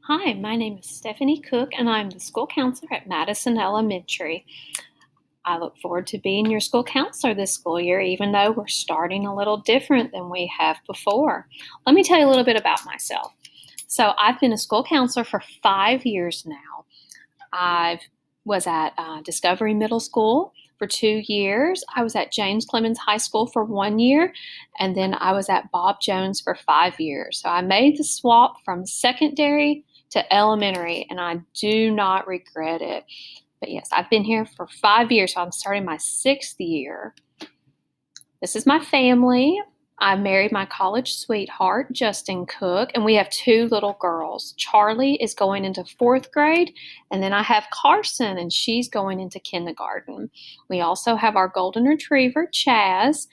Hi, my name is Stefanie Cook, and I'm the school counselor at Madison Elementary. I look forward to being your school counselor this school year, even though we're starting a little different than we have before. Let me tell you a little bit about myself. So, I've been a school counselor for 5 years now. I was at Discovery Middle School for 2 years. I was at James Clemens High School for 1 year, and then I was at Bob Jones for 5 years. So I made the swap from secondary to elementary, and I do not regret it. But yes, I've been here for 5 years, so I'm starting my 6th year. This is my family. I married my college sweetheart, Justin Cook, and we have two little girls. Charlie is going into 4th grade, and then I have Carson, and she's going into kindergarten. We also have our golden retriever, Chaz,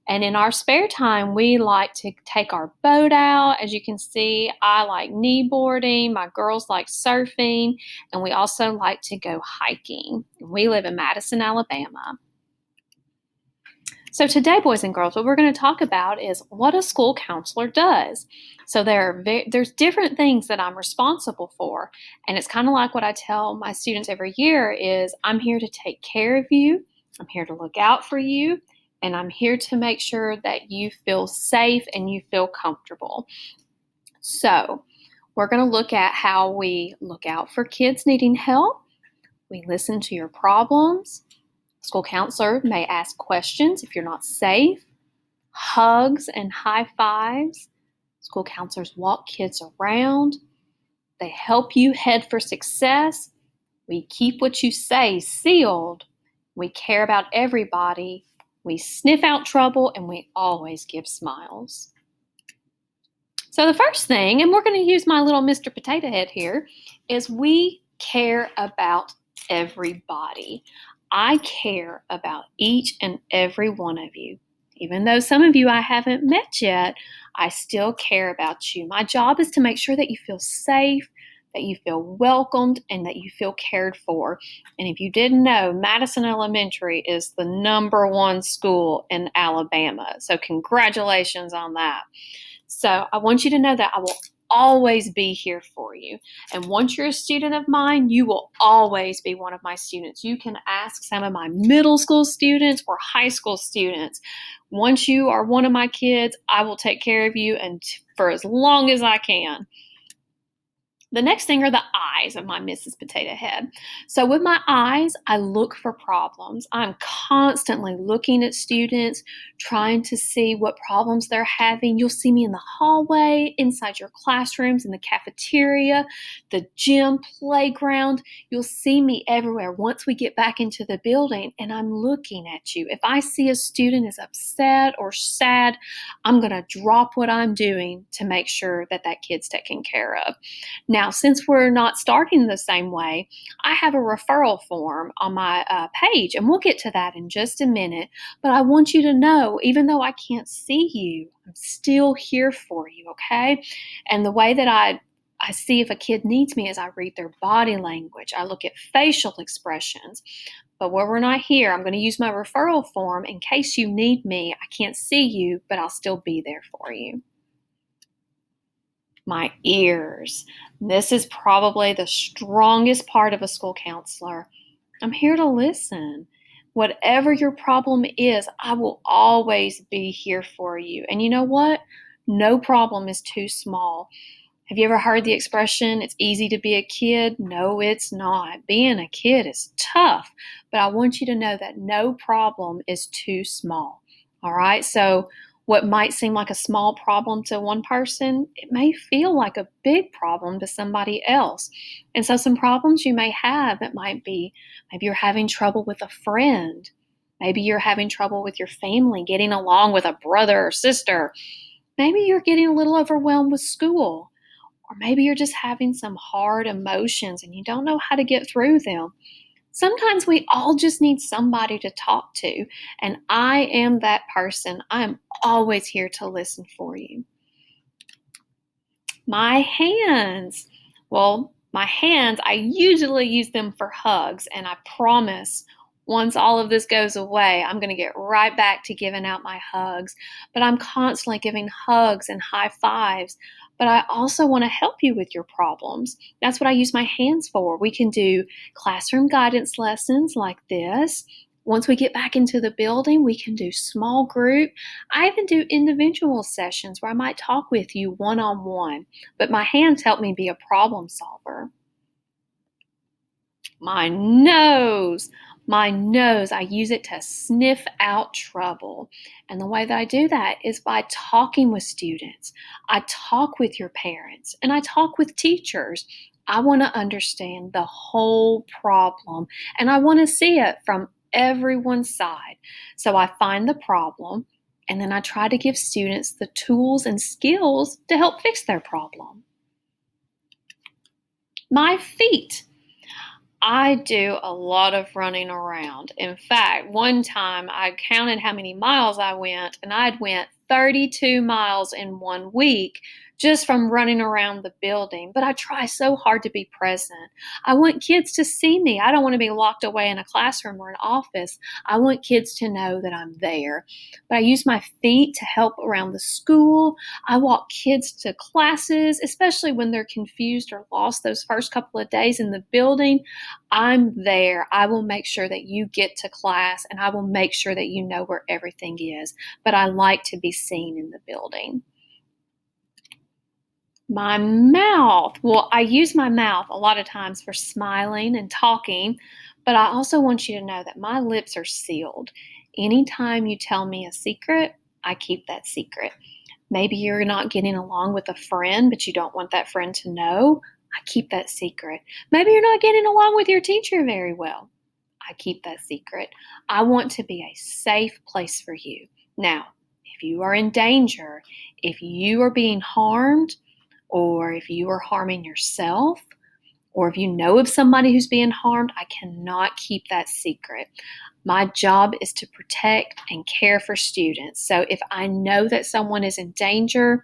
and in our spare time, we like to take our boat out. As you can see, I like kneeboarding, my girls like surfing, and we also like to go hiking. We live in Madison, Alabama. So today, boys and girls, what we're going to talk about is what a school counselor does. So there's different things that I'm responsible for, and it's kind of like what I tell my students every year is I'm here to take care of you, I'm here to look out for you, and I'm here to make sure that you feel safe and you feel comfortable. So we're going to look at how we look out for kids needing help, we listen to your problems. School counselor may ask questions if you're not safe, hugs and high fives. School counselors walk kids around. They help you head for success. We keep what you say sealed. We care about everybody. We sniff out trouble, and we always give smiles. So the first thing, and we're going to use my little Mr. Potato Head here, is we care about everybody. I care about each and every one of you. Even though some of you I haven't met yet, I still care about you. My job is to make sure that you feel safe, that you feel welcomed, and that you feel cared for. And if you didn't know, Madison Elementary is the #1 school in Alabama. So congratulations on that. So I want you to know that I will always be here for you. And once you're a student of mine, you will always be one of my students. You can ask some of my middle school students or high school students. Once you are one of my kids, I will take care of you and for as long as I can. The next thing are the eyes of my Mrs. Potato Head. So with my eyes, I look for problems. I'm constantly looking at students, trying to see what problems they're having. You'll see me in the hallway, inside your classrooms, in the cafeteria, the gym, playground. You'll see me everywhere once we get back into the building, and I'm looking at you. If I see a student is upset or sad, I'm going to drop what I'm doing to make sure that that kid's taken care of. Now, since we're not starting the same way, I have a referral form on my page, and we'll get to that in just a minute. But I want you to know, even though I can't see you, I'm still here for you, okay? And the way that I see if a kid needs me is I read their body language. I look at facial expressions. But where we're not here, I'm going to use my referral form in case you need me. I can't see you, but I'll still be there for you. My ears. This is probably the strongest part of a school counselor. I'm here to listen. Whatever your problem is, I will always be here for you. And you know what? No problem is too small. Have you ever heard the expression, it's easy to be a kid? No, it's not. Being a kid is tough, but I want you to know that no problem is too small. All right? So what might seem like a small problem to one person, it may feel like a big problem to somebody else. And so some problems you may have, it might be maybe you're having trouble with a friend. Maybe you're having trouble with your family, getting along with a brother or sister. Maybe you're getting a little overwhelmed with school. Or maybe you're just having some hard emotions and you don't know how to get through them. Sometimes we all just need somebody to talk to, and I am that person. I am always here to listen for you. My hands. Well, my hands, I usually use them for hugs, and I promise once all of this goes away, I'm going to get right back to giving out my hugs. But I'm constantly giving hugs and high fives. but I also want to help you with your problems. That's what I use my hands for. We can do classroom guidance lessons like this. Once we get back into the building, we can do small group. I even do individual sessions where I might talk with you one-on-one, but my hands help me be a problem solver. My nose. My nose, I use it to sniff out trouble. And the way that I do that is by talking with students. I talk with your parents and I talk with teachers. I want to understand the whole problem and I want to see it from everyone's side. So I find the problem and then I try to give students the tools and skills to help fix their problem. My feet. I do a lot of running around. In fact, one time I counted how many miles I went, and I'd went 32 miles in 1 week just from running around the building. But I try so hard to be present. I want kids to see me. I don't want to be locked away in a classroom or an office. I want kids to know that I'm there. But I use my feet to help around the school. I walk kids to classes, especially when they're confused or lost those first couple of days in the building. I'm there. I will make sure that you get to class and I will make sure that you know where everything is. But I like to be seen in the building. My mouth. Well, I use my mouth a lot of times for smiling and talking, but I also want you to know that my lips are sealed. Anytime you tell me a secret, I keep that secret. Maybe you're not getting along with a friend, but you don't want that friend to know. I keep that secret. Maybe you're not getting along with your teacher very well. I keep that secret. I want to be a safe place for you. Now, if you are in danger, if you are being harmed, or if you are harming yourself, or if you know of somebody who's being harmed, I cannot keep that secret. My job is to protect and care for students. So if I know that someone is in danger,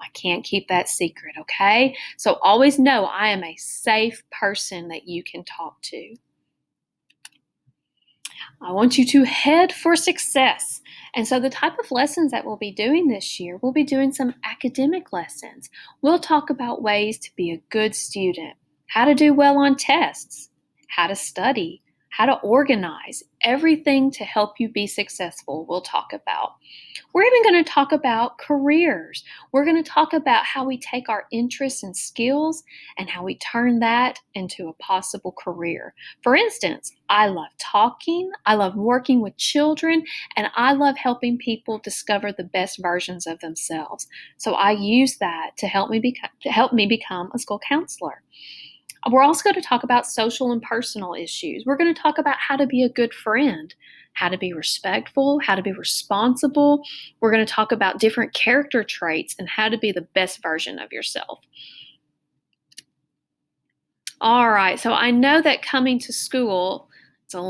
I can't keep that secret, okay? So always know I am a safe person that you can talk to. I want you to head for success. And so the type of lessons that we'll be doing this year, we'll be doing some academic lessons. We'll talk about ways to be a good student, how to do well on tests, how to study, how to organize, everything to help you be successful we'll talk about. We're even going to talk about careers. We're going to talk about how we take our interests and skills and how we turn that into a possible career. For instance, I love talking, I love working with children, and I love helping people discover the best versions of themselves. So I use that to help me become a school counselor. We're also going to talk about social and personal issues. We're going to talk about how to be a good friend, how to be respectful, how to be responsible. We're going to talk about different character traits and how to be the best version of yourself. All right, so I know that coming to school, some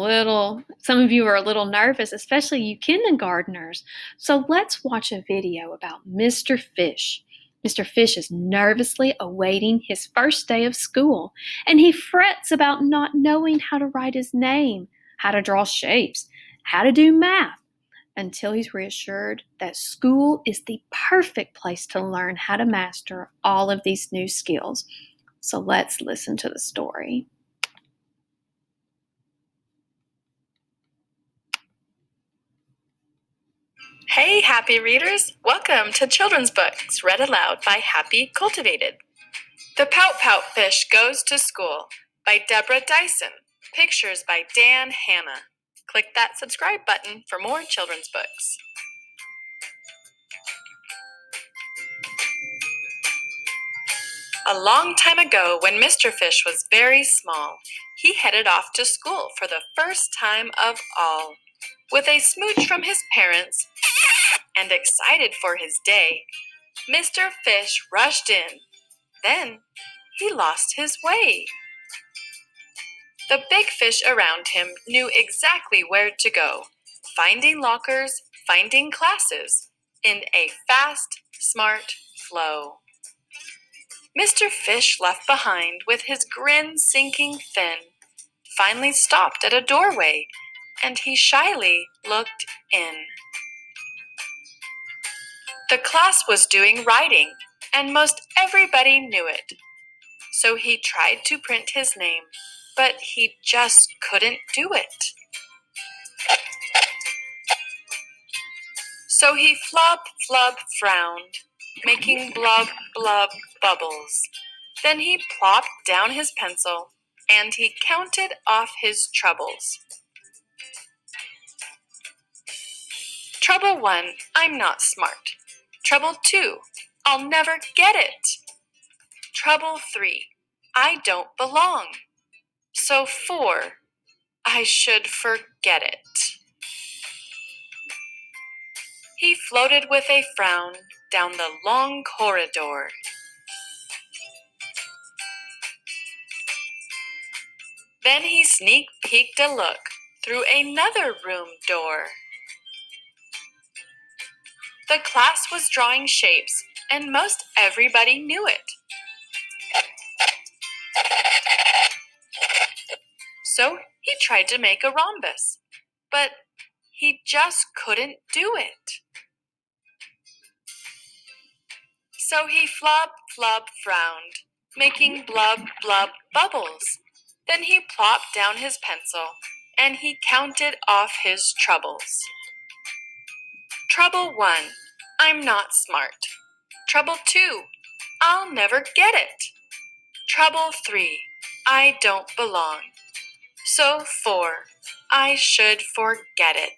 of you are a little nervous, especially you kindergartners. So let's watch a video about Mr. Fish. Mr. Fish is nervously awaiting his first day of school, and he frets about not knowing how to write his name, how to draw shapes, how to do math, until he's reassured that school is the perfect place to learn how to master all of these new skills. So let's listen to the story. Hey, happy readers! Welcome to Children's Books, read aloud by Happy Cultivated. The Pout Pout Fish Goes to School by Deborah Dyson. Pictures by Dan Hanna. Click that subscribe button for more children's books. A long time ago, when Mr. Fish was very small, he headed off to school for the first time of all. With a smooch from his parents and excited for his day, Mr. Fish rushed in. Then he lost his way. The big fish around him knew exactly where to go, finding lockers, finding classes, in a fast, smart flow. Mr. Fish, left behind with his grin sinking thin, finally stopped at a doorway, and he shyly looked in. The class was doing writing, and most everybody knew it. So he tried to print his name, but he just couldn't do it. So he flub, flub, frowned, making blub, blub, bubbles. Then he plopped down his pencil, and he counted off his troubles. Trouble 1, I'm not smart. Trouble 2, I'll never get it. Trouble 3, I don't belong. So 4, I should forget it. He floated with a frown down the long corridor. Then he sneak-peeked a look through another room door. The class was drawing shapes, and most everybody knew it. So he tried to make a rhombus, but he just couldn't do it. So he flub, flub, frowned, making blub, blub, bubbles. Then he plopped down his pencil, and he counted off his troubles. Trouble 1, I'm not smart. Trouble 2, I'll never get it. Trouble 3, I don't belong. So 4, I should forget it.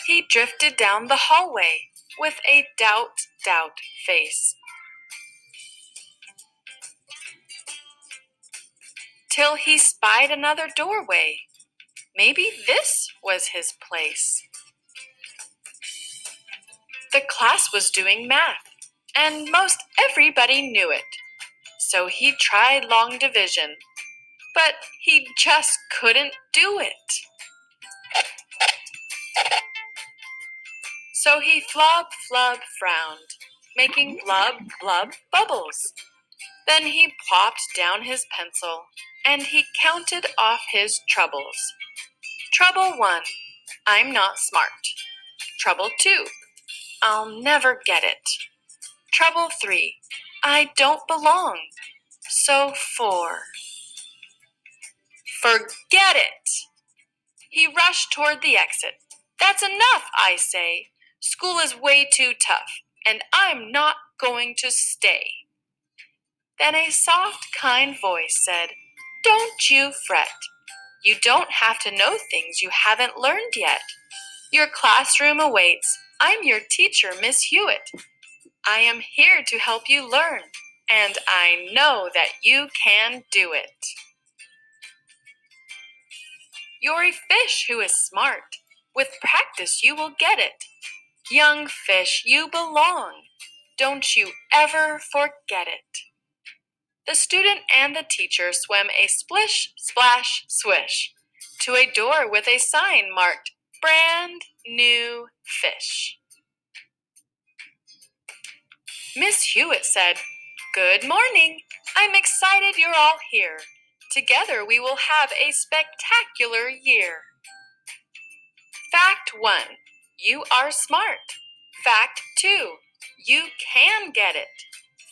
He drifted down the hallway with a doubt face, till he spied another doorway. Maybe this was his place. The class was doing math, and most everybody knew it. So he tried long division, but he just couldn't do it. So he flub, flub, frowned, making blub, blub, bubbles. Then he plopped down his pencil, and he counted off his troubles. Trouble 1, I'm not smart. Trouble 2, I'll never get it. Trouble 3, I don't belong. So 4, forget it! He rushed toward the exit. That's enough, I say. School is way too tough, and I'm not going to stay. Then a soft, kind voice said, Don't you fret. You don't have to know things you haven't learned yet. Your classroom awaits. I'm your teacher, Miss Hewitt. I am here to help you learn, and I know that you can do it. You're a fish who is smart. With practice, you will get it. Young fish, you belong. Don't you ever forget it. The student and the teacher swam a splish, splash, swish to a door with a sign marked Brand New Fish. Miss Hewitt said, Good morning. I'm excited you're all here. Together we will have a spectacular year. Fact 1, you are smart. Fact 2, you can get it.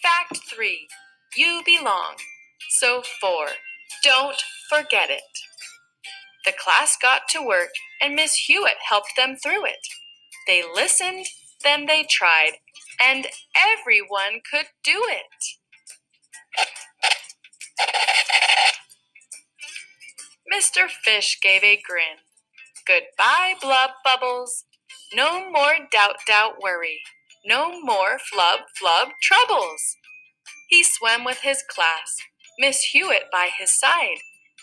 Fact 3, you belong. So 4, don't forget it. The class got to work, and Miss Hewitt helped them through it. They listened, then they tried, and everyone could do it. Mr. Fish gave a grin. Goodbye, blub bubbles. No more doubt, worry. No more flub, flub troubles. He swam with his class, Miss Hewitt by his side,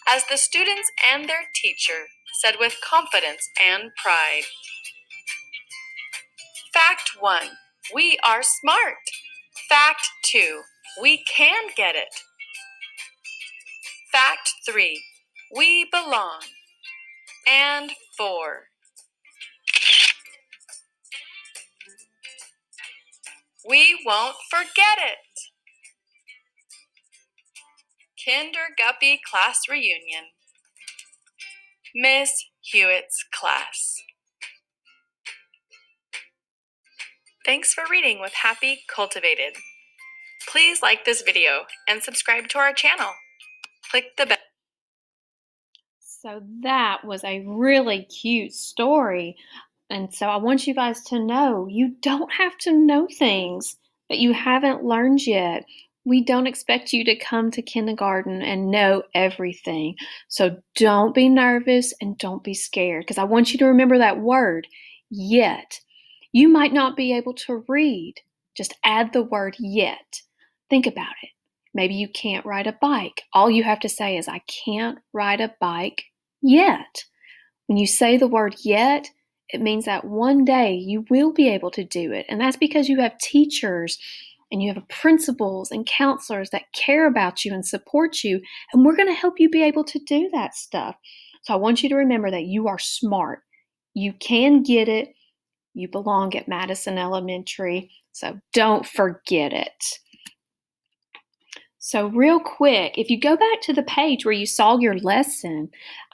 as the students and their teacher said with confidence and pride. Fact 1, we are smart. Fact 2, we can get it. Fact 3, we belong. And 4, we won't forget it. Kinderguppy class reunion. Miss Hewitt's class. Thanks for reading with Happy Cultivated. Please like this video and subscribe to our channel. Click the bell. So that was a really cute story. And so I want you guys to know you don't have to know things that you haven't learned yet. We don't expect you to come to kindergarten and know everything. So don't be nervous and don't be scared, because I want you to remember that word, yet. You might not be able to read. Just add the word yet. Think about it. Maybe you can't ride a bike. All you have to say is, I can't ride a bike yet. When you say the word yet, it means that one day you will be able to do it. And that's because you have teachers and you have principals and counselors that care about you and support you. And we're going to help you be able to do that stuff. So I want you to remember that you are smart. You can get it. You belong at Madison Elementary. So don't forget it. So real quick, if you go back to the page where you saw your lesson,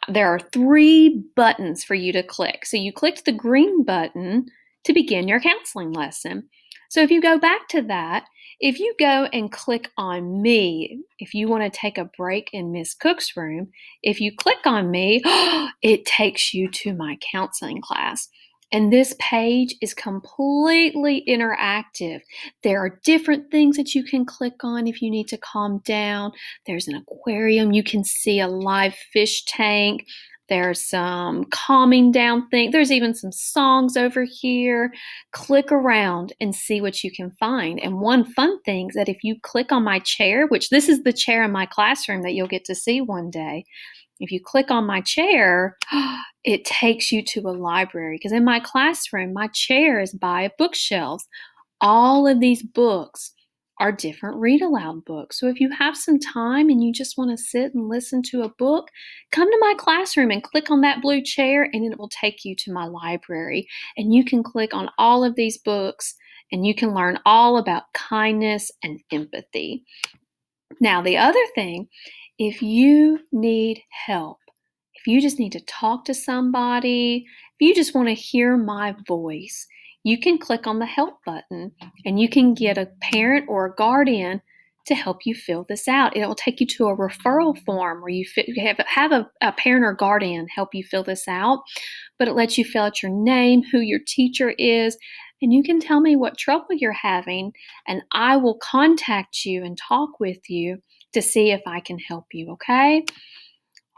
there are 3 buttons for you to click. So you clicked the green button to begin your counseling lesson. So if you go back to that, if you go and click on me, if you want to take a break in Miss Cook's room, if you click on me, it takes you to my counseling class. And this page is completely interactive. There are different things that you can click on if you need to calm down. There's an aquarium. You can see a live fish tank. There's some calming down thing. There's even some songs over here. Click around and see what you can find. And one fun thing is that if you click on my chair, which this is the chair in my classroom that you'll get to see one day, if you click on my chair, it takes you to a library, because in my classroom, my chair is by bookshelves. All of these books are different read aloud books. So if you have some time and you just want to sit and listen to a book, come to my classroom and click on that blue chair and it will take you to my library. And you can click on all of these books and you can learn all about kindness and empathy. Now, the other thing, if you need help, if you just need to talk to somebody, if you just want to hear my voice, you can click on the help button and you can get a parent or a guardian to help you fill this out. It will take you to a referral form where you have a parent or guardian help you fill this out, but it lets you fill out your name, who your teacher is, and you can tell me what trouble you're having, and I will contact you and talk with you to see if I can help you, okay?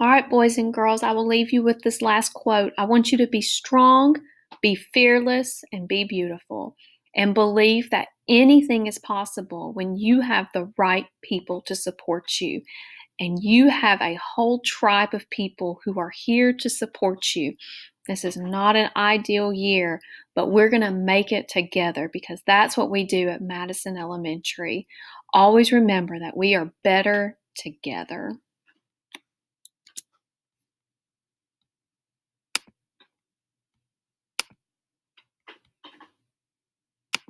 All right, boys and girls, I will leave you with this last quote. I want you to be strong, be fearless, and be beautiful, and believe that anything is possible when you have the right people to support you. And you have a whole tribe of people who are here to support you. This is not an ideal year, but we're going to make it together, because that's what we do at Madison Elementary. Always remember that we are better together.